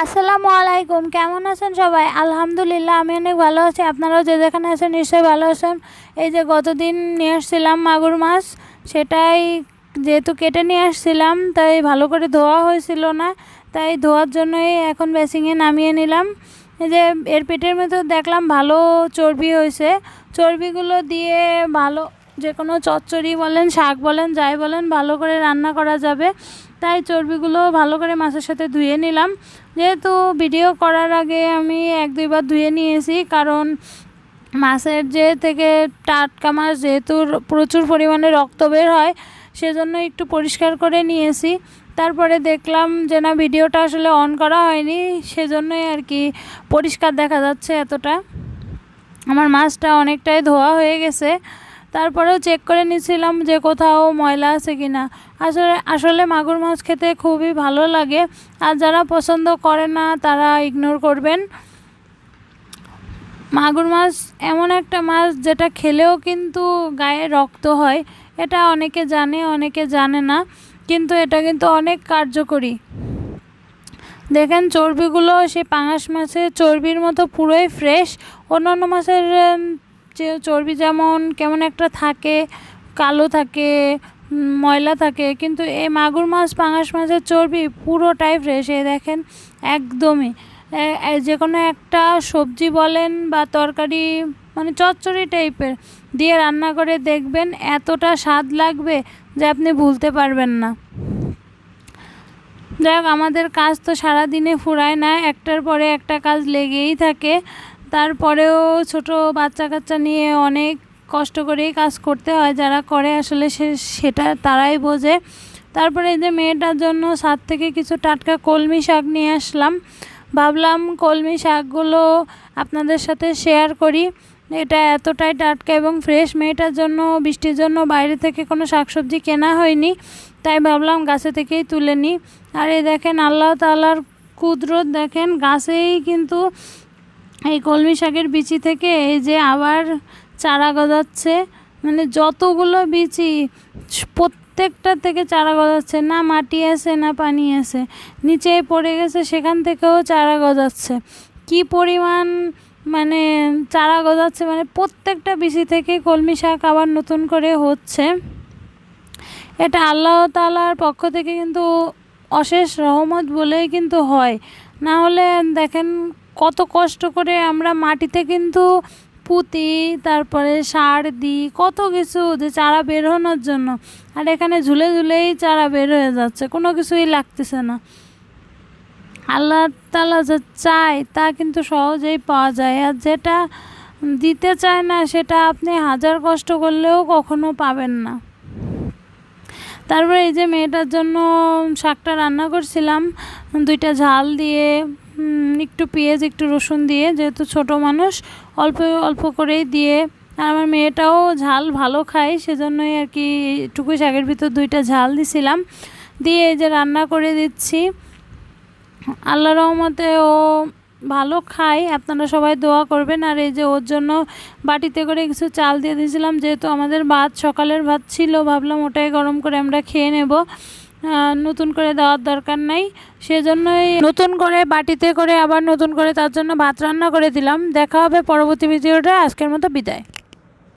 আসসালামু আলাইকুম, কেমন আছেন সবাই? আলহামদুলিল্লাহ আমি অনেক ভালো আছি। আপনারাও যে যেখানে আছেন নিশ্চয়ই ভালো আছেন। এই যে গতদিন নিয়ে আসছিলাম মাগুর মাছ, সেটাই যেহেতু কেটে নিয়ে আসছিলাম তাই ভালো করে ধোয়া হয়েছিল না, তাই ধোয়ার জন্যই এখন বেসিংয়ে নামিয়ে নিলাম। এই যে এর পেটের মধ্যে দেখলাম ভালো চর্বি হয়েছে। চর্বিগুলো দিয়ে ভালো যে কোনো চচ্চড়ি বলেন, শাক বলেন, যাই বলেন ভালো করে রান্না করা যাবে। তাই চর্বিগুলো ভালো করে মাছের সাথে ধুয়ে নিলাম। যেহেতু ভিডিও করার আগে আমি 1-2 বার ধুয়ে নিয়েছি, কারণ মাছের যে থেকে টাটকা মাছ যেহেতু প্রচুর পরিমাণে রক্ত বের হয়, সেজন্য একটু পরিষ্কার করে নিয়েছি। তারপরে দেখলাম যে না, ভিডিওটা আসলে অন করা হয়নি, সেজন্যই আর কি পরিষ্কার দেখা যাচ্ছে এতটা। আমার মাছটা অনেকটাই ধোয়া হয়ে গেছে। তারপরেও চেক করে নিয়েছিলাম যে কোথাও ময়লা আছে কি না। আসলে মাগুর মাছ খেতে খুবই ভালো লাগে, আর যারা পছন্দ করে না তারা ইগনোর করবেন। মাগুর মাছ এমন একটা মাছ যেটা খেলেও কিন্তু গায়ে রক্ত হয়, এটা অনেকে জানে অনেকে জানে না, কিন্তু এটা কিন্তু অনেক কার্যকরী। দেখেন চর্বিগুলো সেই পাঙাশ মাছের চর্বির মতো পুরোই ফ্রেশ। অন্যান্য মাছের যে চর্বি যেমন কেমন একটা থাকে, কালো থাকে, ময়লা থাকে, কিন্তু এই মাগুর মাছ পাঙাশ মাছের চর্বি পুরোটাই ফ্রেশ। এই দেখেন একদমই যে কোনো একটা সবজি বলেন বা তরকারি, মানে চচ্চড়ি টাইপের দিয়ে রান্না করে দেখবেন, এতটা স্বাদ লাগবে যে আপনি ভুলতে পারবেন না। যাই হোক, আমাদের কাজ তো সারাদিনে ফুরায় না, একটার পরে একটা কাজ লেগেই থাকে। তারপরেও ছোট বাচ্চা কাচ্চা নিয়ে অনেক কষ্ট করেই কাজ করতে হয়, যারা করে আসলে সেটা তারাই বোঝে। তারপরে এই যে মেয়েটার জন্য ছাদ থেকে কিছু টাটকা কলমি শাক নিয়ে আসলাম। ভাবলাম কলমি শাকগুলো আপনাদের সাথে শেয়ার করি। এটা এতটাই টাটকা এবং ফ্রেশ। মেয়েটার জন্য বৃষ্টির জন্য বাইরে থেকে কোনো শাকসবজি কেনা হয়নি, তাই ভাবলাম গাছে থেকেই তুলে নিই। আর এই দেখেন আল্লাহ তাআলার কুদরত, দেখেন গাছেই কিন্তু এই কলমি শাকের বিচি থেকে এই যে আবার চারা গজাচ্ছে। মানে যতগুলো বিচি প্রত্যেকটা থেকে চারা গজাচ্ছে, না মাটি আছে না পানি আছে, নিচে পড়ে গেছে সেখান থেকেও চারা গজাচ্ছে। কি পরিমাণ মানে চারা গজাচ্ছে, মানে প্রত্যেকটা বিচি থেকে কলমি শাক আবার নতুন করে হচ্ছে। এটা আল্লাহ তাআলার পক্ষ থেকে কিন্তু অশেষ রহমত বলেই কিন্তু হয়। না হলে দেখেন কত কষ্ট করে আমরা মাটিতে কিন্তু পুঁতি, তারপরে সার দিই, কত কিছু যে চারা বের হওয়ার জন্য, আর এখানে ঝুলে ঝুলেই চারা বের হয়ে যাচ্ছে, কোনো কিছুই লাগতেছে না। আল্লাহ তাআলা যা চায় তা কিন্তু সহজেই পাওয়া যায়, আর যেটা দিতে চায় না সেটা আপনি হাজার কষ্ট করলেও কখনো পাবেন না। তারপরে এই যে মেয়েটার জন্য শাকটা রান্না করছিলাম 2টা ঝাল দিয়ে, একটু পেঁয়াজ একটু রসুন দিয়ে, যেহেতু ছোট মানুষ অল্প অল্প করেই দিয়ে, আর আমার মেয়েটাও ঝাল ভালো খায়, সেজন্যই আর কি একটুকু শাকের ভিতর 2টা ঝাল দিছিলাম, দিয়ে এই যে রান্না করে দিচ্ছি। আল্লাহর রহমতে ও ভালো খাই, আপনারা সবাই দোয়া করবেন। আর এই যে ওর জন্য বাটিতে করে কিছু চাল দিয়ে দিয়েছিলাম, যেহেতু আমাদের ভাত সকালের ভাত ছিল, ভাবলাম ওটাই গরম করে আমরা খেয়ে নেব, নতুন করে দেওয়ার দরকার নাই, সেজন্যই নতুন করে বাটিতে করে আবার নতুন করে তার জন্য ভাত রান্না করে দিলাম। দেখা হবে পরবর্তী ভিডিওটা, আজকের মতো বিদায়।